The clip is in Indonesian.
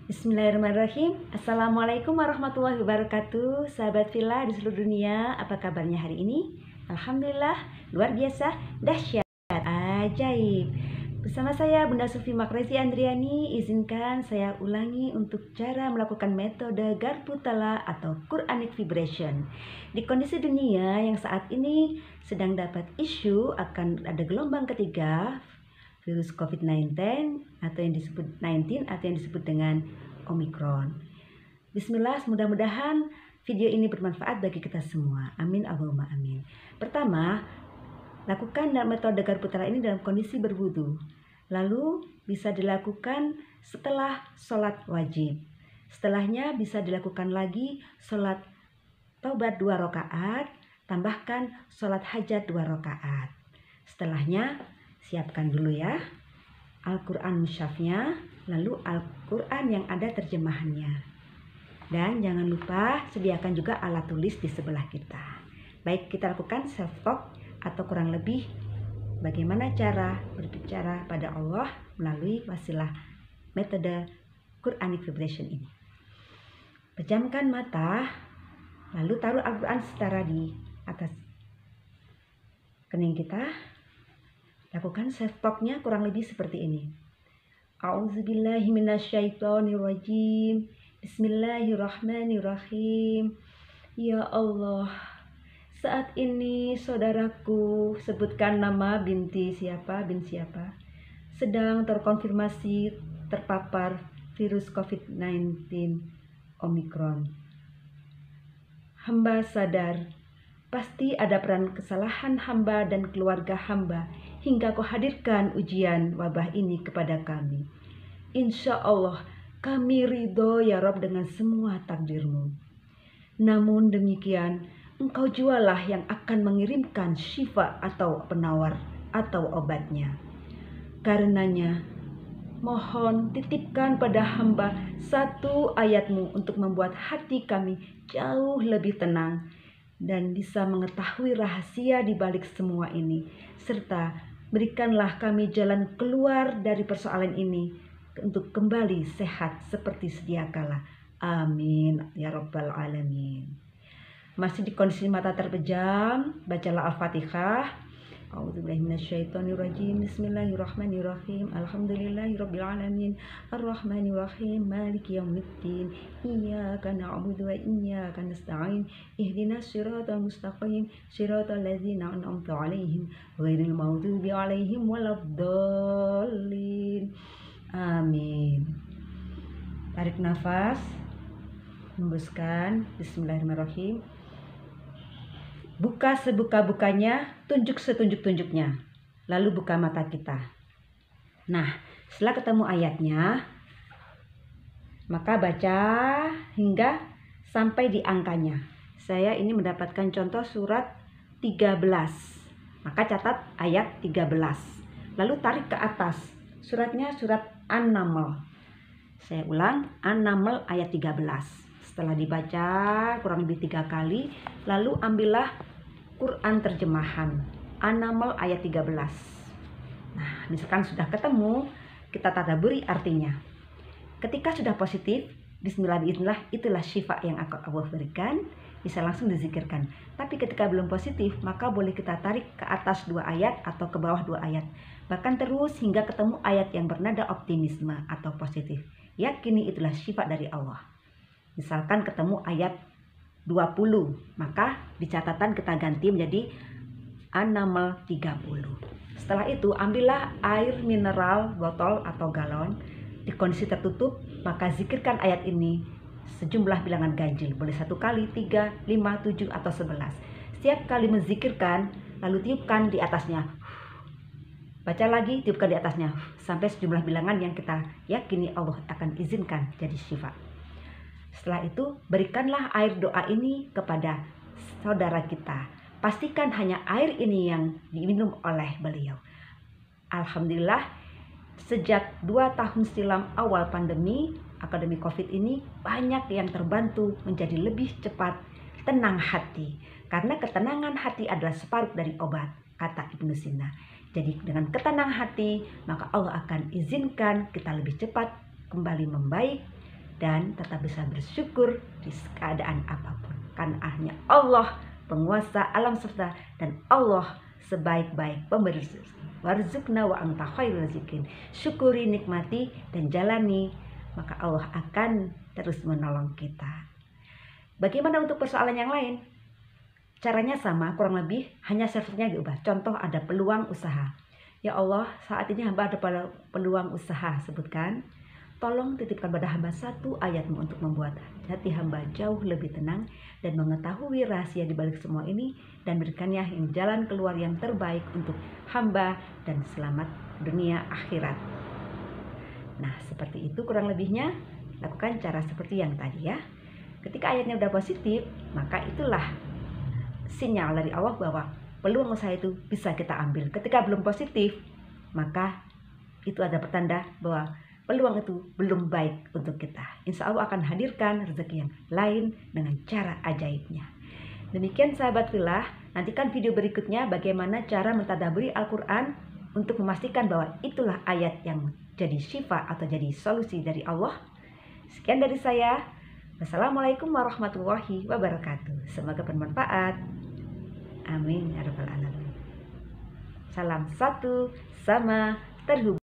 Bismillahirrahmanirrahim. Assalamualaikum warahmatullahi wabarakatuh. Sahabat Villa di seluruh dunia, apa kabarnya hari ini? Alhamdulillah, luar biasa, dahsyat, ajaib. Bersama saya Bunda Sufi Makrezi Andriani, izinkan saya ulangi untuk cara melakukan metode Garputala atau Quranic Vibration. Di kondisi dunia yang saat ini sedang dapat isu akan ada gelombang ketiga virus COVID-19 atau yang disebut dengan Omicron. Bismillah, mudah-mudahan video ini bermanfaat bagi kita semua. Amin Allahumma amin. Pertama, lakukan metode Garputala ini dalam kondisi berwudu. Lalu bisa dilakukan setelah sholat wajib. Setelahnya bisa dilakukan lagi sholat taubat 2 rakaat, tambahkan sholat hajat 2 rakaat. Setelahnya siapkan dulu ya Al-Quran mushafnya, lalu Al-Quran yang ada terjemahannya. Dan jangan lupa sediakan juga alat tulis di sebelah kita. Baik, kita lakukan self-talk atau kurang lebih bagaimana cara berbicara pada Allah melalui wasilah metode Quranic Vibration ini. Pejamkan mata, lalu taruh Al-Quran setara di atas kening kita. Lakukan self-talknya kurang lebih seperti ini. A'udzubillahi minasyaitonirrajim. Bismillahirrahmanirrahim. Ya Allah, saat ini saudaraku, sebutkan nama bin siapa, sedang terkonfirmasi terpapar virus COVID-19 Omicron. Hamba sadar, pasti ada peran kesalahan hamba dan keluarga hamba hingga kau hadirkan ujian wabah ini kepada kami. Insya Allah kami ridho ya Rob dengan semua takdirmu. Namun demikian, engkau jualah yang akan mengirimkan syifa atau penawar atau obatnya. Karenanya, mohon titipkan pada hamba satu ayatmu untuk membuat hati kami jauh lebih tenang dan bisa mengetahui rahasia di balik semua ini, serta berikanlah kami jalan keluar dari persoalan ini untuk kembali sehat seperti sedia kala. Amin ya rabbal alamin. Masih di kondisi mata terpejam, bacalah Al-Fatihah. A'udzubillahi minasyaitonirrajim. Bismillahirrahmanirrahim. Alhamdulillahirabbil alamin. Arrahmanirrahim. Maliki yaumiddin. Iyyaka na'budu wa iyyaka nasta'in. Ihdinas siratal mustaqim. Siratal ladzina an'amta 'alaihim ghairil maghdubi 'alaihim waladdallin. Amin. Tarik nafas. Hembuskan. Bismillahirrahmanirrahim. Buka sebuka-bukanya, tunjuk setunjuk-tunjuknya. Lalu buka mata kita. Nah, setelah ketemu ayatnya, maka baca hingga sampai di angkanya. Saya ini mendapatkan contoh surat 13. Maka catat ayat 13. Lalu tarik ke atas. Suratnya surat An-Naml. Saya ulang, An-Naml ayat 13. Setelah dibaca kurang lebih 3 kali, lalu ambillah Quran terjemahan An-Naml ayat 13. Nah, misalkan sudah ketemu, kita tadabburi artinya. Ketika sudah positif, bismillah biiznillah, itulah syifa yang akan Allah berikan, bisa langsung dizikirkan. Tapi ketika belum positif, maka boleh kita tarik ke atas 2 ayat atau ke bawah 2 ayat. Bahkan terus hingga ketemu ayat yang bernada optimisme atau positif. Yakini itulah syifa dari Allah. Misalkan ketemu ayat 20, maka di catatan kita ganti menjadi An-Naml 30. Setelah itu ambillah air mineral botol atau galon di kondisi tertutup, maka zikirkan ayat ini sejumlah bilangan ganjil, boleh 1 kali, 3, 5, 7 atau 11. Setiap kali menzikirkan, lalu tiupkan di atasnya. Baca lagi, tiupkan di atasnya sampai sejumlah bilangan yang kita yakini Allah akan izinkan jadi syifa. Setelah itu, berikanlah air doa ini kepada saudara kita. Pastikan hanya air ini yang diminum oleh beliau. Alhamdulillah, sejak 2 tahun silam awal pandemi COVID ini, banyak yang terbantu menjadi lebih cepat tenang hati. Karena ketenangan hati adalah separuh dari obat, kata Ibnu Sina. Jadi dengan ketenangan hati, maka Allah akan izinkan kita lebih cepat kembali membaik dan tetap bisa bersyukur di keadaan apapun. Karena hanya Allah penguasa alam semesta dan Allah sebaik-baik pemberi rezeki. Warzuqna wa anta khairul raziqin. Syukuri, nikmati, dan jalani, maka Allah akan terus menolong kita. Bagaimana untuk persoalan yang lain? Caranya sama, kurang lebih, hanya servernya diubah. Contoh, ada peluang usaha. Ya Allah, saat ini hamba ada peluang usaha, sebutkan. Tolong titipkan pada hamba satu ayat-Mu untuk membuat hati hamba jauh lebih tenang dan mengetahui rahasia di balik semua ini, dan berikannya yang jalan keluar yang terbaik untuk hamba dan selamat dunia akhirat. Nah, seperti itu kurang lebihnya. Lakukan cara seperti yang tadi ya. Ketika ayatnya udah positif, maka itulah sinyal dari Allah bahwa peluang usaha itu bisa kita ambil. Ketika belum positif, maka itu ada pertanda bahwa peluang itu belum baik untuk kita. Insya Allah akan hadirkan rezeki yang lain dengan cara ajaibnya. Demikian sahabat fillah, nantikan video berikutnya bagaimana cara mentadaburi Al-Quran untuk memastikan bahwa itulah ayat yang jadi syifa atau jadi solusi dari Allah. Sekian dari saya. Wassalamualaikum warahmatullahi wabarakatuh. Semoga bermanfaat. Amin ya rabbal alamin. Salam satu sama terhubung.